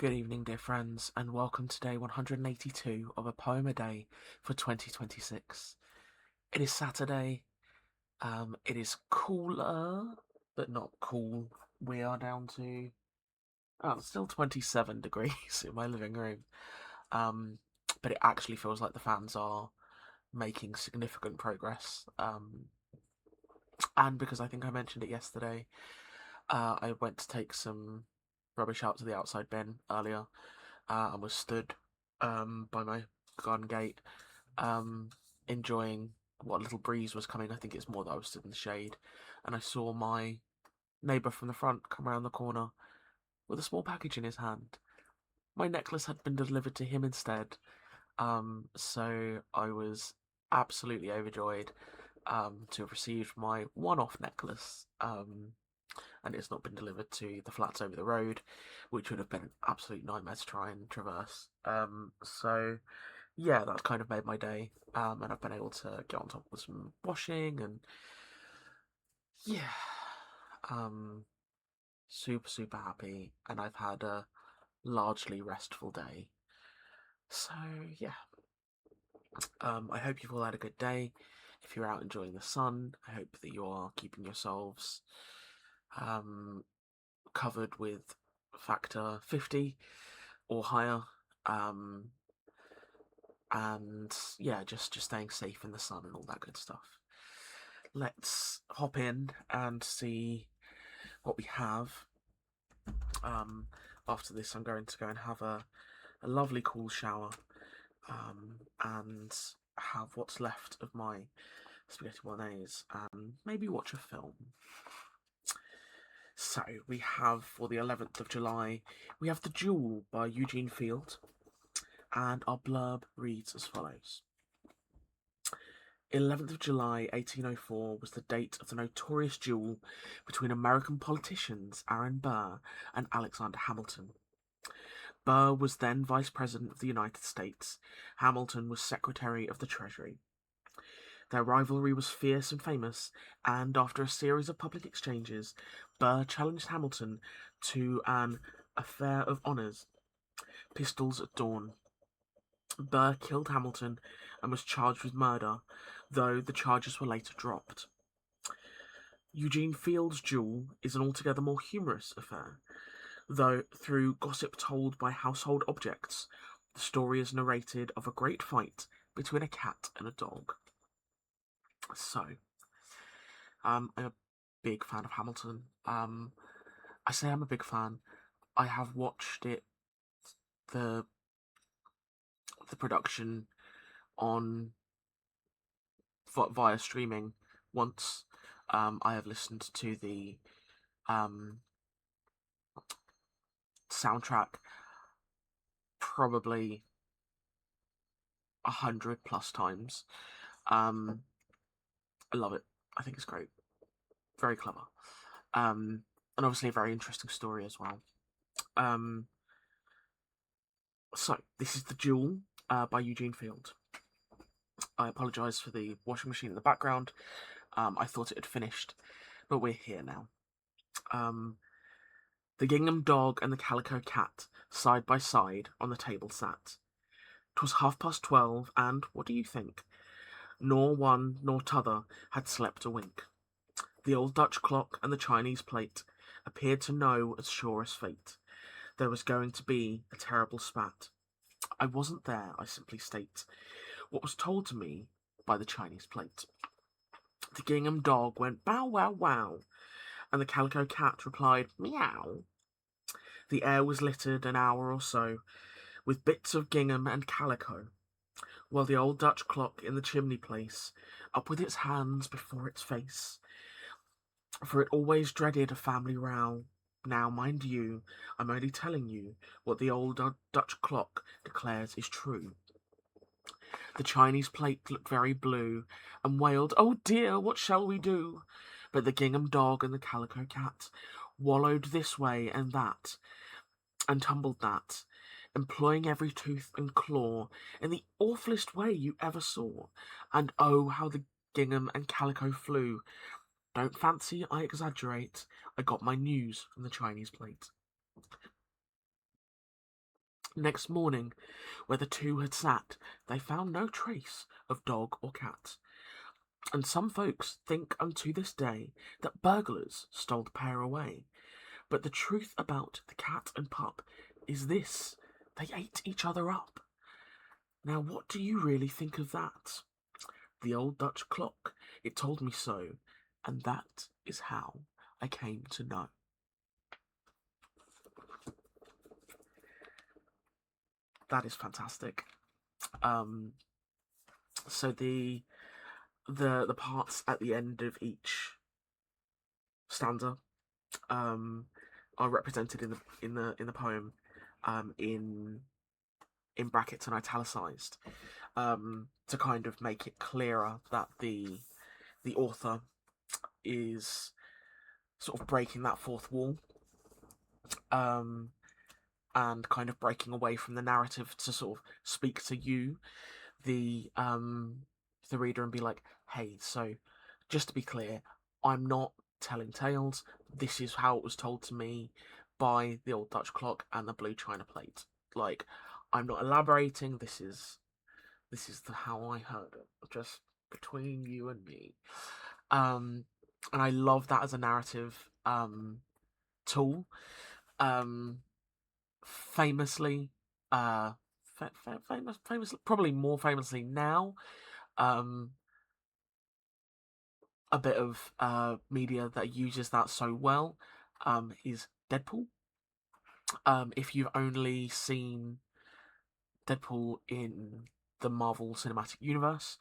Good evening, dear friends, and welcome to day 182 of A Poem a Day for 2026. It is Saturday. It is cooler, but not cool. We are down to still 27 degrees in my living room. Um, but it actually feels like the fans are making significant progress. And because I think I mentioned it yesterday, I went to take some rubbish out to the outside bin earlier, and was stood by my garden gate, um, enjoying what little breeze was coming. I think it's more that I was stood in the shade, and I saw my neighbour from the front come around the corner with a small package in his hand. My necklace had been delivered to him instead, so I was absolutely overjoyed to have received my one-off necklace. And it's not been delivered to the flats over the road, which would have been an absolute nightmare to try and traverse. So yeah, that's kind of made my day, and I've been able to get on top with some washing, and yeah, um, super happy, and I've had a largely restful day. So yeah, I hope you've all had a good day. If you're out enjoying the sun, I hope that you are keeping yourselves um, covered with factor 50 or higher. Um, and yeah, just staying safe in the sun and all that good stuff. Let's hop in and see what we have. After this, I'm going to go and have a lovely cool shower, and have what's left of my spaghetti bolognese, and maybe watch a film. So we have, for the 11th of July, we have The Duel by Eugene Field, and our blurb reads as follows. 11th of July 1804 was the date of the notorious duel between American politicians Aaron Burr and Alexander Hamilton. Burr was then Vice President of the United States. Hamilton was Secretary of the Treasury. Their rivalry was fierce and famous, and after a series of public exchanges, Burr challenged Hamilton to an affair of honours, pistols at dawn. Burr killed Hamilton and was charged with murder, though the charges were later dropped. Eugene Field's duel is an altogether more humorous affair, though through gossip told by household objects, the story is narrated of a great fight between a cat and a dog. So, I'm a big fan of Hamilton. I say I'm a big fan. I have watched it, the production on via streaming once. I have listened to the soundtrack probably 100+ times. I love it. I think it's great. Very clever. And obviously a very interesting story as well. So, this is The Duel by Eugene Field. I apologise for the washing machine in the background. I thought it had finished, but we're here now. The gingham dog and the calico cat, side by side, on the table sat. 'Twas 12:30, and what do you think? Nor one nor t'other had slept a wink. The old Dutch clock and the Chinese plate appeared to know as sure as fate there was going to be a terrible spat. I wasn't there, I simply state what was told to me by the Chinese plate. The gingham dog went bow wow wow, and the calico cat replied meow. The air was littered an hour or so with bits of gingham and calico, while the old Dutch clock in the chimney place, up with its hands before its face, for it always dreaded a family row. Now, mind you, I'm only telling you what the old Dutch clock declares is true. The Chinese plate looked very blue, and wailed, "Oh dear, what shall we do?" But the gingham dog and the calico cat wallowed this way and that, and tumbled that, employing every tooth and claw in the awfullest way you ever saw. And oh, how the gingham and calico flew! Don't fancy I exaggerate. I got my news from the Chinese plate. Next morning, where the two had sat, they found no trace of dog or cat, and some folks think unto this day that burglars stole the pair away. But the truth about the cat and pup is this: they ate each other up. Now, what do you really think of that? The old Dutch clock, it told me so, and that is how I came to know. That is fantastic. Um, so the parts at the end of each stanza are represented in the poem in brackets and italicized, to kind of make it clearer that the author is sort of breaking that fourth wall, um, and kind of breaking away from the narrative to sort of speak to you, the reader, and be like, hey, so just to be clear, I'm not telling tales. This is how it was told to me by the old Dutch clock and the blue china plate. Like, I'm not elaborating. This is how I heard it, just between you and me. And I love that as a narrative tool. Um, famously, famous, probably more famously now, um, a bit of media that uses that so well is Deadpool. If you've only seen Deadpool in the Marvel Cinematic Universe,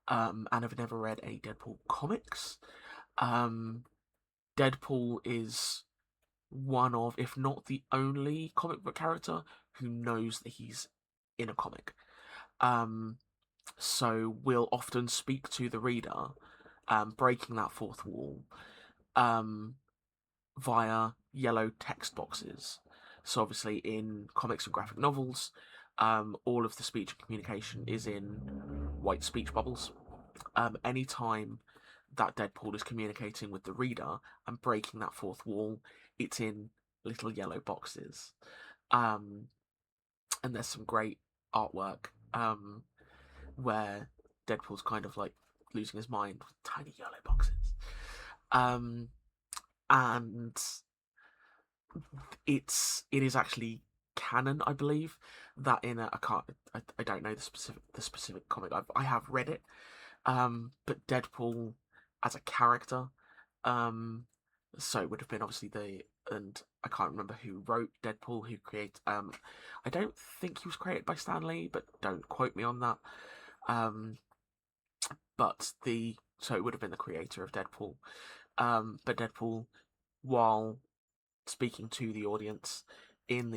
and have never read any Deadpool comics, um, Deadpool is one of, if not the only comic book character who knows that he's in a comic. So we'll often speak to the reader, breaking that fourth wall, via yellow text boxes. So obviously in comics and graphic novels, all of the speech and communication is in white speech bubbles. Anytime that Deadpool is communicating with the reader and breaking that fourth wall, it's in little yellow boxes. And there's some great artwork where Deadpool's kind of like losing his mind with tiny yellow boxes. And it is actually canon, I believe, that in I don't know the specific comic. I have read it, but Deadpool as a character, so it would have been obviously and I can't remember who wrote Deadpool, who created. I don't think he was created by Stan Lee, but don't quote me on that. But so it would have been the creator of Deadpool. But Deadpool, while speaking to the audience in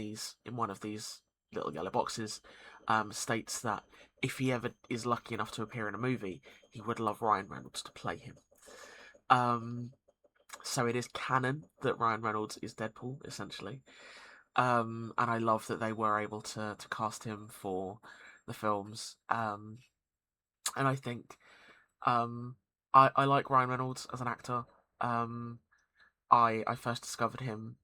one of these little yellow boxes, states that if he ever is lucky enough to appear in a movie, he would love Ryan Reynolds to play him. So it is canon that Ryan Reynolds is Deadpool, essentially. And I love that they were able to cast him for the films. And I think I like Ryan Reynolds as an actor. I first discovered him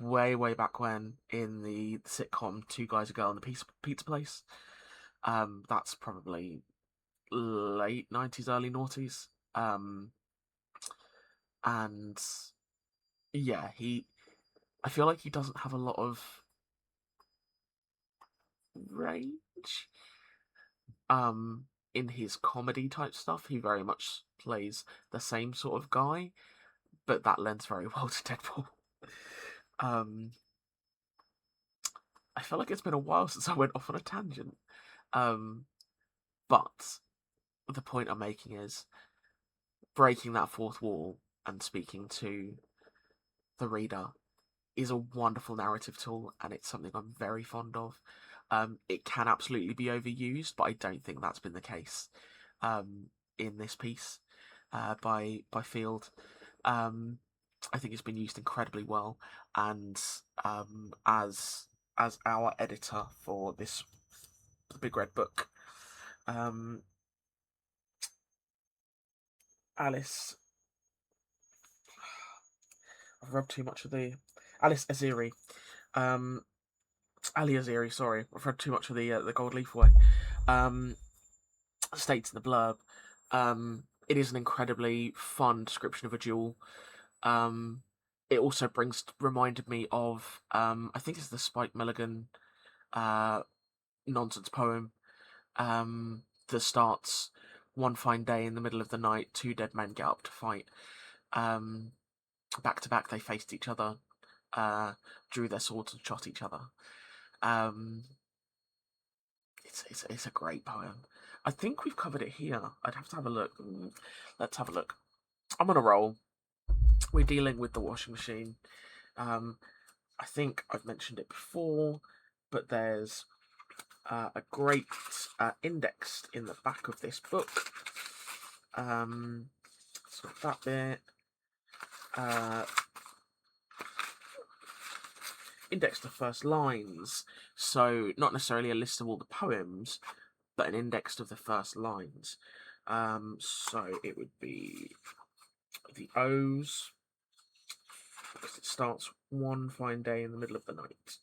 way back when in the sitcom Two Guys, a Girl, and the Pizza Place. That's probably late 90s, early noughties. And yeah, I feel like he doesn't have a lot of range in his comedy type stuff. He very much plays the same sort of guy, but that lends very well to Deadpool. I feel like it's been a while since I went off on a tangent. But the point I'm making is breaking that fourth wall and speaking to the reader is a wonderful narrative tool, and it's something I'm very fond of. It can absolutely be overused, but I don't think that's been the case in this piece by Field. I think it's been used incredibly well, and as our editor for this Big Red Book, Alice. I've rubbed too much of the Alice Aziri. Ali Aziri, sorry, I've read too much of the Gold Leaf Way. Um, States in the blurb, it is an incredibly fun description of a duel. Um, it also reminded me of I think it's the Spike Milligan uh, nonsense poem that starts one fine day in the middle of the night, two dead men get up to fight. Um, Back to back, they faced each other, drew their swords and shot each other. Um, it's a great poem. I think we've covered it here. I'd have to have a look. Let's have a look. I'm on a roll. We're dealing with the washing machine. Um, I think I've mentioned it before, but there's a great index in the back of this book. So that bit. Uh, Index the first lines. So not necessarily a list of all the poems, but an index of the first lines. So it would be the O's, because it starts one fine day in the middle of the night.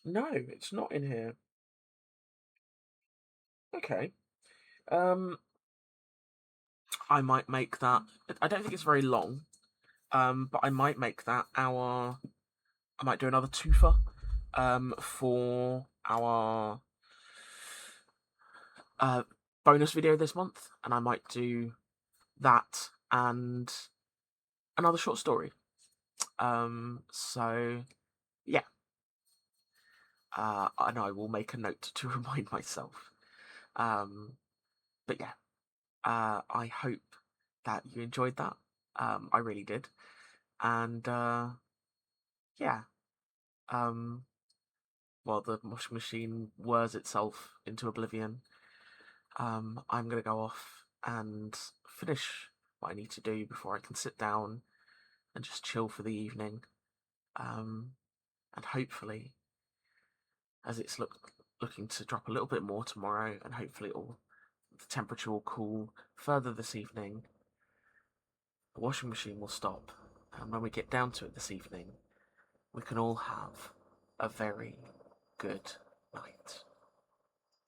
No, it's not in here. Okay. Um, I might make that. I don't think it's very long. But I might make that our. I might do another twofer. For our uh bonus video this month, and I might do that and another short story. So yeah, and I will make a note to remind myself. Um, but yeah, I hope that you enjoyed that. I really did, and yeah. Um, while the washing machine whirs itself into oblivion, I'm gonna go off and finish what I need to do before I can sit down and just chill for the evening. Um, and hopefully, as it's looking to drop a little bit more tomorrow, and hopefully the temperature will cool further this evening, the washing machine will stop, and when we get down to it this evening, we can all have a very good night.